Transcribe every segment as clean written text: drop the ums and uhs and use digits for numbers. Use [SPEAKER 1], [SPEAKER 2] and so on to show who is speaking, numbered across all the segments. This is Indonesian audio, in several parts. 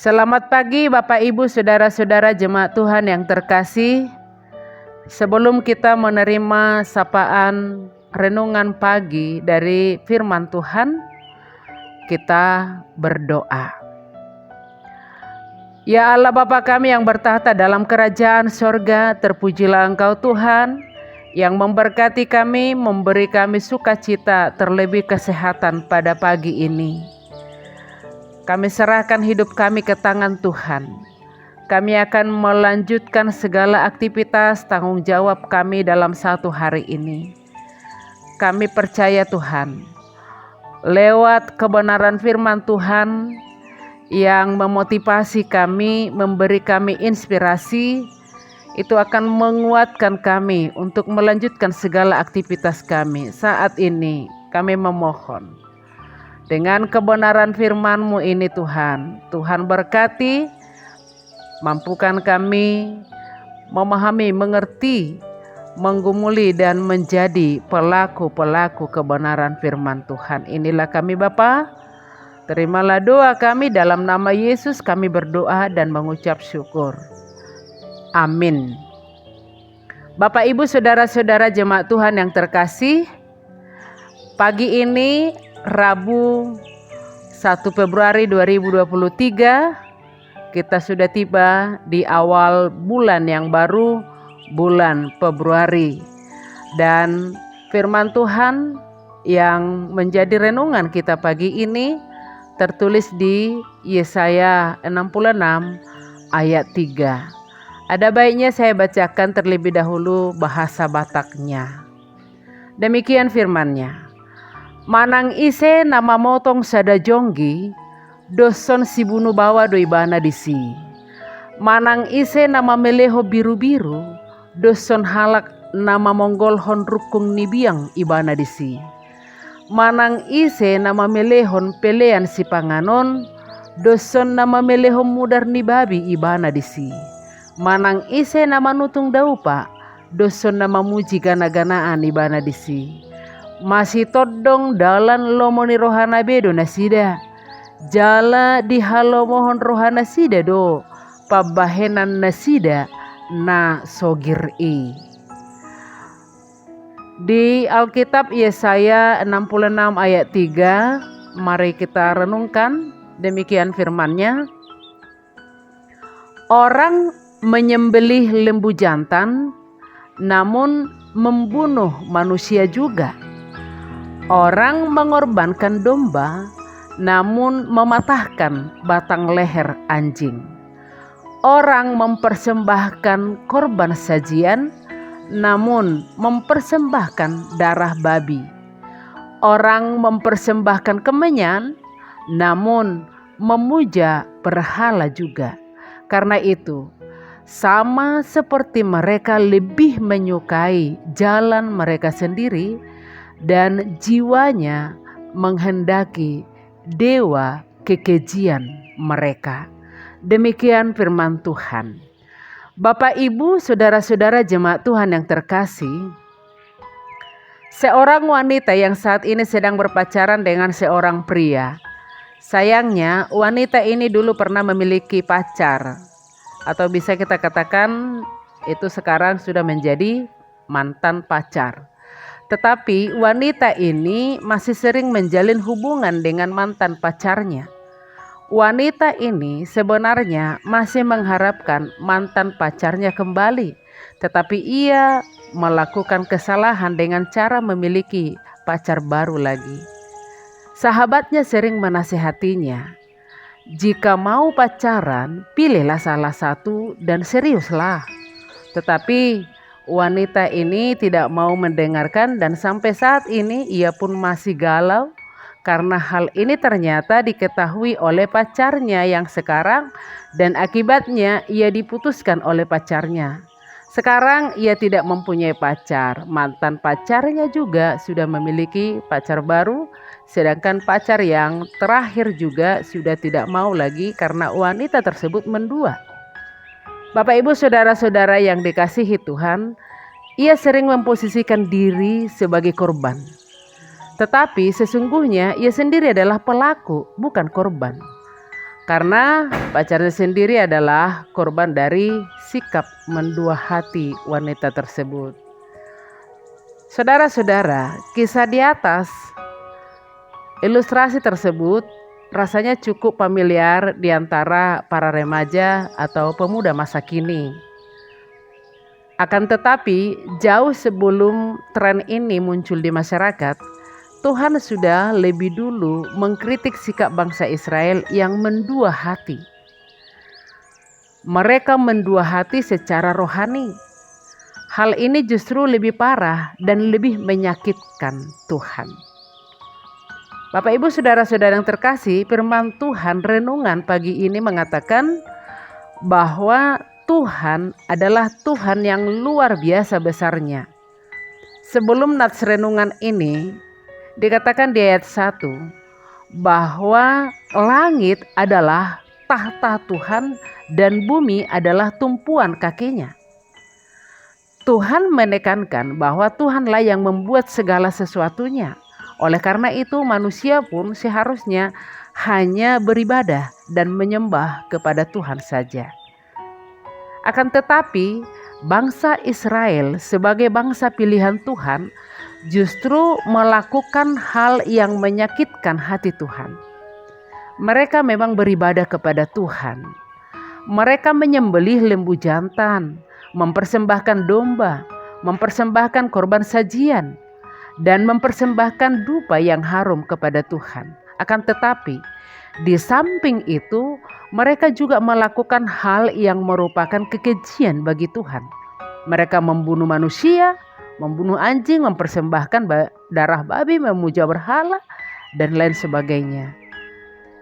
[SPEAKER 1] Selamat pagi Bapak Ibu Saudara-saudara jemaat Tuhan yang terkasih. Sebelum kita menerima sapaan renungan pagi dari firman Tuhan, kita berdoa. Ya Allah Bapa kami yang bertahta dalam kerajaan sorga, terpujilah Engkau Tuhan yang memberkati kami, memberi kami sukacita terlebih kesehatan pada pagi ini. Kami serahkan hidup kami ke tangan Tuhan. Kami akan melanjutkan segala aktivitas tanggung jawab kami dalam satu hari ini. Kami percaya Tuhan, lewat kebenaran firman Tuhan yang memotivasi kami, memberi kami inspirasi, itu akan menguatkan kami untuk melanjutkan segala aktivitas kami. Saat ini kami memohon, dengan kebenaran firman-Mu ini Tuhan, Tuhan berkati, mampukan kami memahami, mengerti, menggumuli dan menjadi pelaku-pelaku kebenaran firman Tuhan. Inilah kami Bapa, terimalah doa kami dalam nama Yesus kami berdoa dan mengucap syukur. Amin. Bapak Ibu Saudara-saudara jemaat Tuhan yang terkasih, pagi ini Rabu 1 Februari 2023, kita sudah tiba di awal bulan yang baru, bulan Februari. Dan firman Tuhan yang menjadi renungan kita pagi ini tertulis di Yesaya 66 ayat 3. Ada baiknya saya bacakan terlebih dahulu bahasa Bataknya. Demikian firman-Nya. Manang ise nama motong sada jonggi, doson si bunuh bawa doi bana disi. Manang ise nama meleho biru-biru, doson halak nama monggolhon rukung nibiang ibana disi. Manang ise nama melehon pelean si panganon, doson nama melehon mudar ni babi ibana disi. Manang ise nama nutung daupa, doson nama muji gana-ganaan ibana disi. Masih todong dalan lomoni rohana bedo nasida, jala di halo mohon rohana sida do, pabahenan nasida na sogir i. Di Alkitab Yesaya 66 ayat 3, mari kita renungkan demikian firman-Nya. Orang menyembelih lembu jantan, namun membunuh manusia juga. Orang mengorbankan domba, namun mematahkan batang leher anjing. Orang mempersembahkan korban sajian, namun mempersembahkan darah babi. Orang mempersembahkan kemenyan, namun memuja berhala juga. Karena itu, sama seperti mereka lebih menyukai jalan mereka sendiri, dan jiwanya menghendaki dewa kekejian mereka. Demikian firman Tuhan. Bapak Ibu Saudara-saudara jemaat Tuhan yang terkasih, seorang wanita yang saat ini sedang berpacaran dengan seorang pria. Sayangnya wanita ini dulu pernah memiliki pacar, atau bisa kita katakan itu sekarang sudah menjadi mantan pacar. Tetapi wanita ini masih sering menjalin hubungan dengan mantan pacarnya. Wanita ini sebenarnya masih mengharapkan mantan pacarnya kembali, tetapi ia melakukan kesalahan dengan cara memiliki pacar baru lagi. Sahabatnya sering menasihatinya, jika mau pacaran, pilihlah salah satu dan seriuslah. Tetapi wanita ini tidak mau mendengarkan dan sampai saat ini ia pun masih galau karena hal ini ternyata diketahui oleh pacarnya yang sekarang dan akibatnya ia diputuskan oleh pacarnya. Sekarang ia tidak mempunyai pacar, mantan pacarnya juga sudah memiliki pacar baru, sedangkan pacar yang terakhir juga sudah tidak mau lagi karena wanita tersebut mendua. Bapak Ibu Saudara-saudara yang dikasihi Tuhan, ia sering memposisikan diri sebagai korban. Tetapi sesungguhnya ia sendiri adalah pelaku, bukan korban. Karena pacarnya sendiri adalah korban dari sikap mendua hati wanita tersebut. Saudara-saudara, kisah di atas ilustrasi tersebut rasanya cukup familiar di antara para remaja atau pemuda masa kini. Akan tetapi, jauh sebelum tren ini muncul di masyarakat, Tuhan sudah lebih dulu mengkritik sikap bangsa Israel yang mendua hati. Mereka mendua hati secara rohani. Hal ini justru lebih parah dan lebih menyakitkan Tuhan. Bapak Ibu saudara-saudara yang terkasih, firman Tuhan renungan pagi ini mengatakan bahwa Tuhan adalah Tuhan yang luar biasa besarnya. Sebelum nats renungan ini, dikatakan di ayat 1 bahwa langit adalah tahta Tuhan dan bumi adalah tumpuan kakinya. Tuhan menekankan bahwa Tuhanlah yang membuat segala sesuatunya. Oleh karena itu manusia pun seharusnya hanya beribadah dan menyembah kepada Tuhan saja. Akan tetapi bangsa Israel sebagai bangsa pilihan Tuhan justru melakukan hal yang menyakitkan hati Tuhan. Mereka memang beribadah kepada Tuhan. Mereka menyembelih lembu jantan, mempersembahkan domba, mempersembahkan korban sajian, dan mempersembahkan dupa yang harum kepada Tuhan. Akan tetapi, di samping itu, mereka juga melakukan hal yang merupakan kekejian bagi Tuhan. Mereka membunuh manusia, membunuh anjing, mempersembahkan darah babi, memuja berhala, dan lain sebagainya.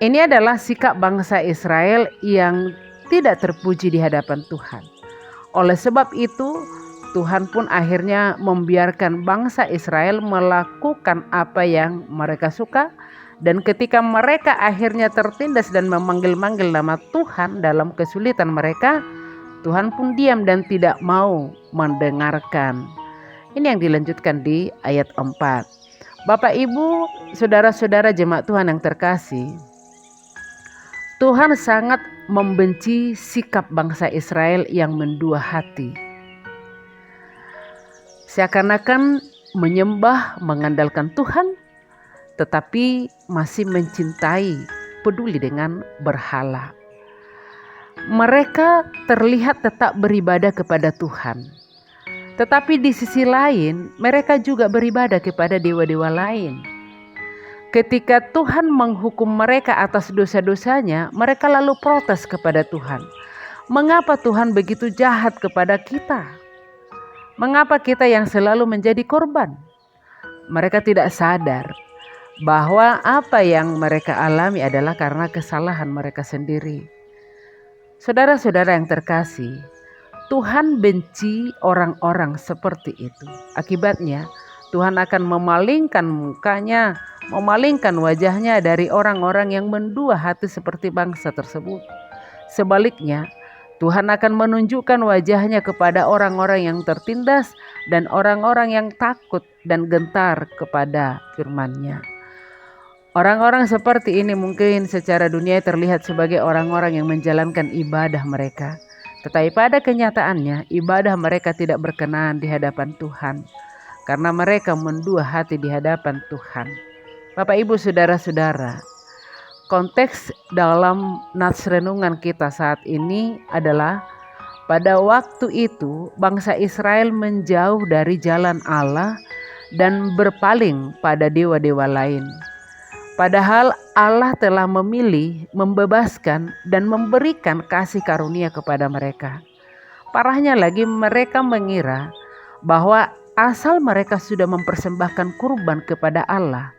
[SPEAKER 1] Ini adalah sikap bangsa Israel yang tidak terpuji di hadapan Tuhan. Oleh sebab itu, Tuhan pun akhirnya membiarkan bangsa Israel melakukan apa yang mereka suka. Dan ketika mereka akhirnya tertindas dan memanggil-manggil nama Tuhan dalam kesulitan mereka, Tuhan pun diam dan tidak mau mendengarkan. Ini yang dilanjutkan di ayat 4. Bapak Ibu, saudara-saudara jemaat Tuhan yang terkasih, Tuhan sangat membenci sikap bangsa Israel yang mendua hati. Seakan-akan menyembah, mengandalkan Tuhan, tetapi masih mencintai, peduli dengan berhala. Mereka terlihat tetap beribadah kepada Tuhan. Tetapi di sisi lain, mereka juga beribadah kepada dewa-dewa lain. Ketika Tuhan menghukum mereka atas dosa-dosanya, mereka lalu protes kepada Tuhan. Mengapa Tuhan begitu jahat kepada kita? Mengapa kita yang selalu menjadi korban? Mereka tidak sadar bahwa apa yang mereka alami adalah karena kesalahan mereka sendiri. Saudara-saudara yang terkasih, Tuhan benci orang-orang seperti itu. Akibatnya, Tuhan akan memalingkan mukanya, memalingkan wajahnya dari orang-orang yang mendua hati seperti bangsa tersebut. Sebaliknya, Tuhan akan menunjukkan wajahnya kepada orang-orang yang tertindas dan orang-orang yang takut dan gentar kepada firman-Nya. Orang-orang seperti ini mungkin secara dunia terlihat sebagai orang-orang yang menjalankan ibadah mereka. Tetapi pada kenyataannya ibadah mereka tidak berkenan di hadapan Tuhan. Karena mereka mendua hati di hadapan Tuhan. Bapak Ibu saudara-saudara, konteks dalam nats renungan kita saat ini adalah pada waktu itu bangsa Israel menjauh dari jalan Allah dan berpaling pada dewa-dewa lain. Padahal Allah telah memilih, membebaskan, dan memberikan kasih karunia kepada mereka. Parahnya lagi mereka mengira bahwa asal mereka sudah mempersembahkan kurban kepada Allah,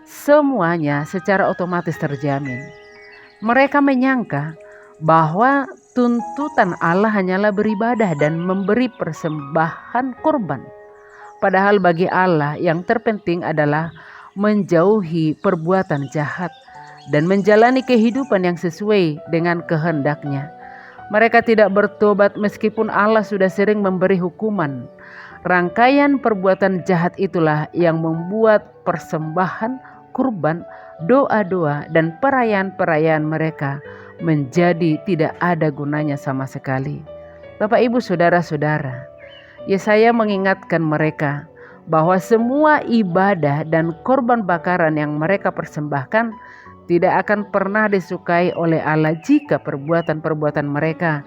[SPEAKER 1] semuanya secara otomatis terjamin. Mereka menyangka bahwa tuntutan Allah hanyalah beribadah dan memberi persembahan kurban. Padahal bagi Allah yang terpenting adalah menjauhi perbuatan jahat dan menjalani kehidupan yang sesuai dengan kehendak-Nya. Mereka tidak bertobat meskipun Allah sudah sering memberi hukuman. Rangkaian perbuatan jahat itulah yang membuat persembahan kurban, doa-doa, dan perayaan-perayaan mereka menjadi tidak ada gunanya sama sekali. Bapak, Ibu, Saudara-saudara, Yesaya mengingatkan mereka bahwa semua ibadah dan korban bakaran yang mereka persembahkan tidak akan pernah disukai oleh Allah jika perbuatan-perbuatan mereka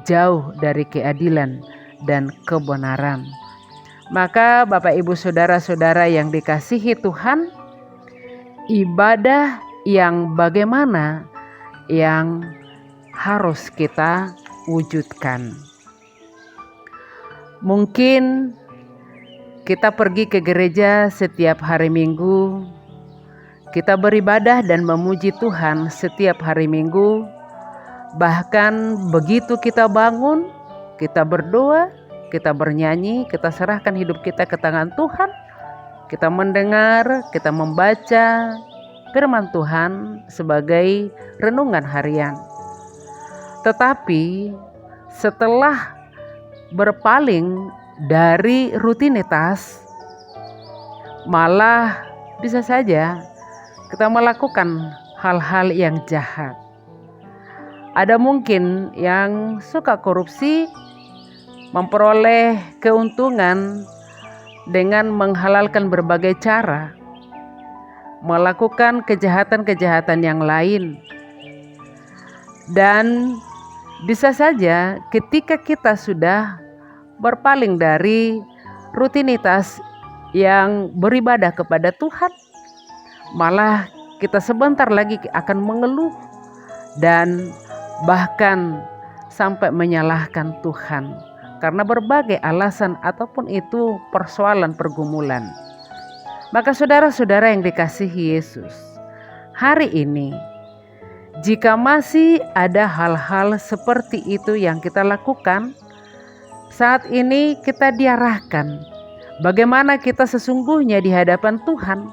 [SPEAKER 1] jauh dari keadilan dan kebenaran. Maka Bapak, Ibu, Saudara-saudara yang dikasihi Tuhan, ibadah yang bagaimana yang harus kita wujudkan? Mungkin kita pergi ke gereja setiap hari Minggu, kita beribadah dan memuji Tuhan setiap hari Minggu. Bahkan begitu kita bangun, kita berdoa, kita bernyanyi, kita serahkan hidup kita ke tangan Tuhan. Kita mendengar, kita membaca firman Tuhan sebagai renungan harian. Tetapi setelah berpaling dari rutinitas, malah bisa saja kita melakukan hal-hal yang jahat. Ada mungkin yang suka korupsi, memperoleh keuntungan dengan menghalalkan berbagai cara, melakukan kejahatan-kejahatan yang lain. Dan bisa saja ketika kita sudah berpaling dari rutinitas yang beribadah kepada Tuhan, malah kita sebentar lagi akan mengeluh dan bahkan sampai menyalahkan Tuhan karena berbagai alasan ataupun itu persoalan pergumulan. Maka saudara-saudara yang dikasihi Yesus, hari ini jika masih ada hal-hal seperti itu yang kita lakukan, saat ini kita diarahkan bagaimana kita sesungguhnya di hadapan Tuhan,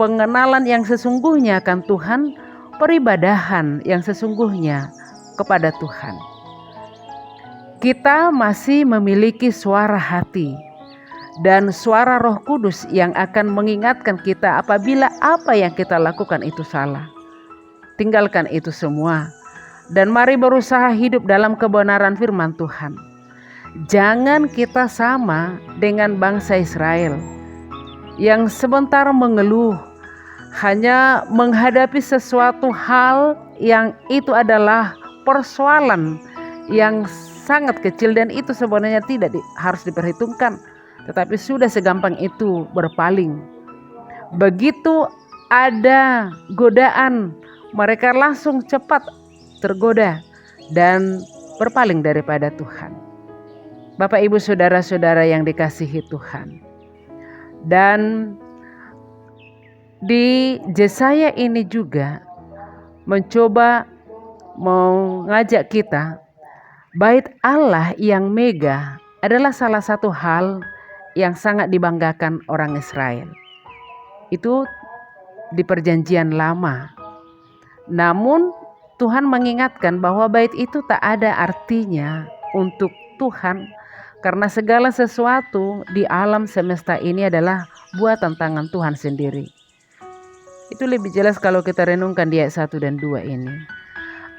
[SPEAKER 1] pengenalan yang sesungguhnya akan Tuhan, peribadahan yang sesungguhnya kepada Tuhan. Kita masih memiliki suara hati dan suara Roh Kudus yang akan mengingatkan kita apabila apa yang kita lakukan itu salah. Tinggalkan itu semua dan mari berusaha hidup dalam kebenaran firman Tuhan. Jangan kita sama dengan bangsa Israel yang sebentar mengeluh, hanya menghadapi sesuatu hal yang itu adalah persoalan yang sangat kecil dan itu sebenarnya tidak harus diperhitungkan, tetapi sudah segampang itu berpaling. Begitu ada godaan, mereka langsung cepat tergoda dan berpaling daripada Tuhan. Bapak, Ibu, Saudara-saudara yang dikasihi Tuhan, dan di Yesaya ini juga mencoba mengajak kita, bait Allah yang megah adalah salah satu hal yang sangat dibanggakan orang Israel. Itu di perjanjian lama. Namun Tuhan mengingatkan bahwa bait itu tak ada artinya untuk Tuhan, karena segala sesuatu di alam semesta ini adalah buatan tangan Tuhan sendiri. Itu lebih jelas kalau kita renungkan di ayat 1 dan 2 ini.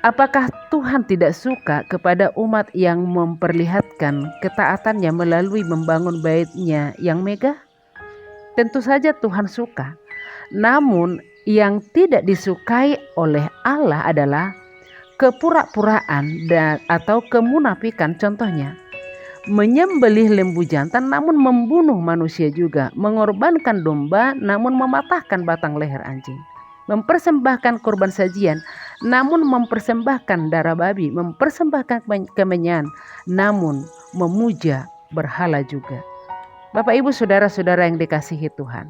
[SPEAKER 1] Apakah Tuhan tidak suka kepada umat yang memperlihatkan ketaatannya melalui membangun bait-Nya yang megah? Tentu saja Tuhan suka. Namun yang tidak disukai oleh Allah adalah kepura-puraan atau kemunafikan. Contohnya, menyembelih lembu jantan namun membunuh manusia juga, mengorbankan domba namun mematahkan batang leher anjing, mempersembahkan korban sajian namun mempersembahkan darah babi, mempersembahkan kemenyan namun memuja berhala juga. Bapak, Ibu, Saudara-saudara yang dikasihi Tuhan,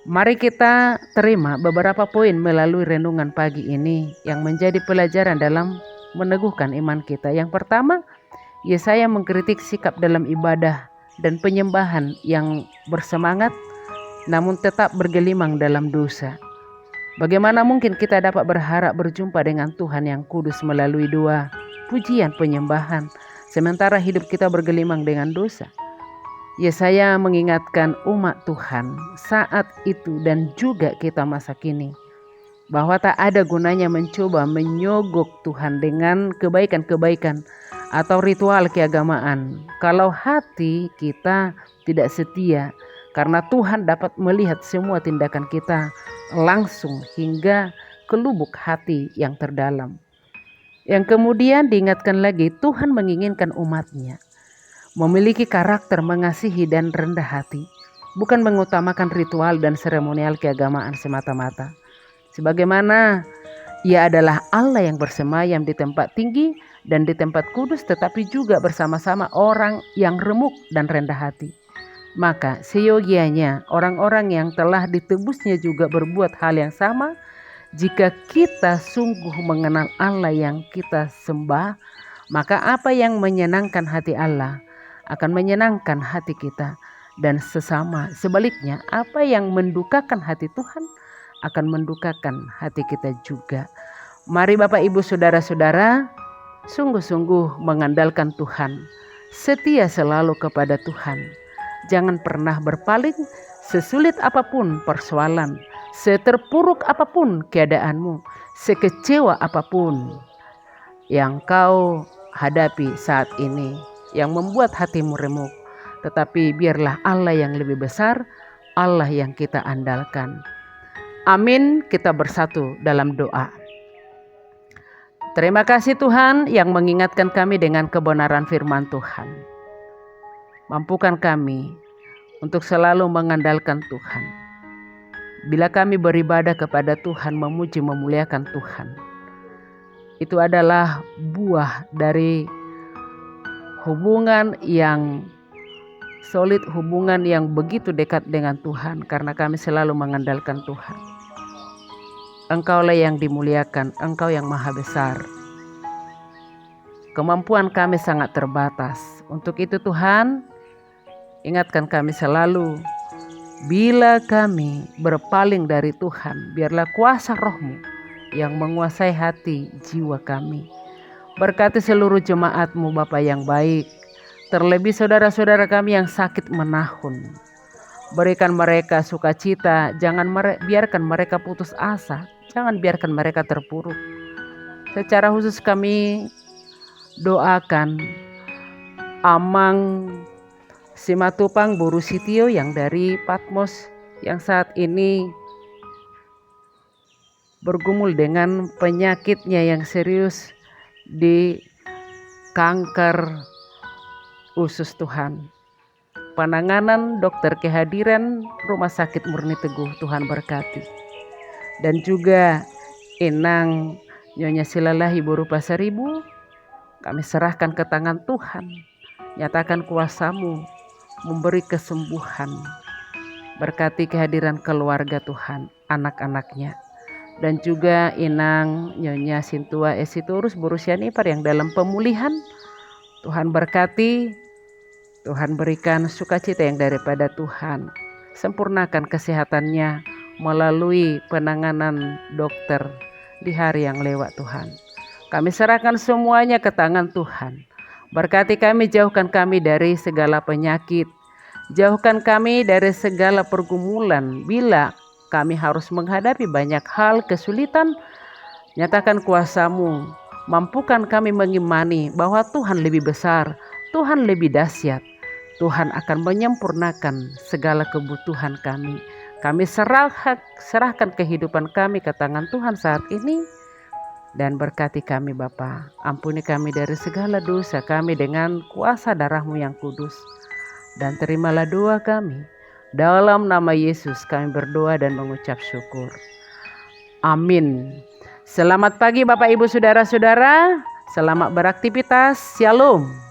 [SPEAKER 1] mari kita terima beberapa poin melalui renungan pagi ini yang menjadi pelajaran dalam meneguhkan iman kita. Yang pertama, Yesaya mengkritik sikap dalam ibadah dan penyembahan yang bersemangat namun tetap bergelimang dalam dosa. Bagaimana mungkin kita dapat berharap berjumpa dengan Tuhan yang kudus melalui doa, pujian, penyembahan, sementara hidup kita bergelimang dengan dosa? Yesaya mengingatkan umat Tuhan saat itu dan juga kita masa kini, bahwa tak ada gunanya mencoba menyogok Tuhan dengan kebaikan-kebaikan atau ritual keagamaan kalau hati kita tidak setia, karena Tuhan dapat melihat semua tindakan kita langsung hingga ke lubuk hati yang terdalam. Yang kemudian diingatkan lagi, Tuhan menginginkan umatnya memiliki karakter mengasihi dan rendah hati, bukan mengutamakan ritual dan seremonial keagamaan semata-mata. Sebagaimana Ia adalah Allah yang bersemayam di tempat tinggi dan di tempat kudus, tetapi juga bersama-sama orang yang remuk dan rendah hati. Maka seyogianya orang-orang yang telah ditebusnya juga berbuat hal yang sama. Jika kita sungguh mengenal Allah yang kita sembah, maka apa yang menyenangkan hati Allah akan menyenangkan hati kita, dan sesama sebaliknya apa yang mendukakan hati Tuhan akan mendukakan hati kita juga. Mari Bapak Ibu Saudara-saudara, sungguh-sungguh mengandalkan Tuhan, setia selalu kepada Tuhan. Jangan pernah berpaling, sesulit apapun persoalan, seterpuruk apapun keadaanmu, sekecewa apapun yang kau hadapi saat ini, yang membuat hatimu remuk. Tetapi biarlah Allah yang lebih besar, Allah yang kita andalkan. Amin. Kita bersatu dalam doa. Terima kasih Tuhan yang mengingatkan kami dengan kebenaran firman Tuhan. Mampukan kami untuk selalu mengandalkan Tuhan. Bila kami beribadah kepada Tuhan, memuji memuliakan Tuhan, itu adalah buah dari hubungan yang solid, hubungan yang begitu dekat dengan Tuhan, karena kami selalu mengandalkan Tuhan. Engkaulah yang dimuliakan, Engkau yang maha besar. Kemampuan kami sangat terbatas. Untuk itu Tuhan, ingatkan kami selalu, bila kami berpaling dari Tuhan, biarlah kuasa Roh-Mu yang menguasai hati jiwa kami. Berkati seluruh jemaat-Mu Bapa yang baik, terlebih saudara-saudara kami yang sakit menahun. Berikan mereka sukacita, jangan biarkan mereka putus asa, jangan biarkan mereka terpuruk. Secara khusus kami doakan Amang Simatupang Boru Sitio yang dari Patmos, yang saat ini bergumul dengan penyakitnya yang serius di kanker usus Tuhan. Penanganan dokter kehadiran Rumah Sakit Murni Teguh, Tuhan berkati. Dan juga Inang Nyonya Silalahi Boru Pasaribu, kami serahkan ke tangan Tuhan. Nyatakan kuasa-Mu memberi kesembuhan. Berkati kehadiran keluarga Tuhan, anak-anaknya. Dan juga Inang Nyonya Sintua Esiturus Boru Sianipar yang dalam pemulihan, Tuhan berkati. Tuhan berikan sukacita yang daripada Tuhan. Sempurnakan kesehatannya melalui penanganan dokter di hari yang lewat Tuhan. Kami serahkan semuanya ke tangan Tuhan. Berkati kami, jauhkan kami dari segala penyakit. Jauhkan kami dari segala pergumulan. Bila kami harus menghadapi banyak hal kesulitan, nyatakan kuasa-Mu. Mampukan kami mengimani bahwa Tuhan lebih besar, Tuhan lebih dahsyat. Tuhan akan menyempurnakan segala kebutuhan kami. Kami serahkan kehidupan kami ke tangan Tuhan saat ini. Dan berkati kami Bapa. Ampuni kami dari segala dosa kami dengan kuasa darah-Mu yang kudus. Dan terimalah doa kami. Dalam nama Yesus kami berdoa dan mengucap syukur. Amin. Selamat pagi Bapak Ibu Saudara-saudara. Selamat beraktivitas. Shalom.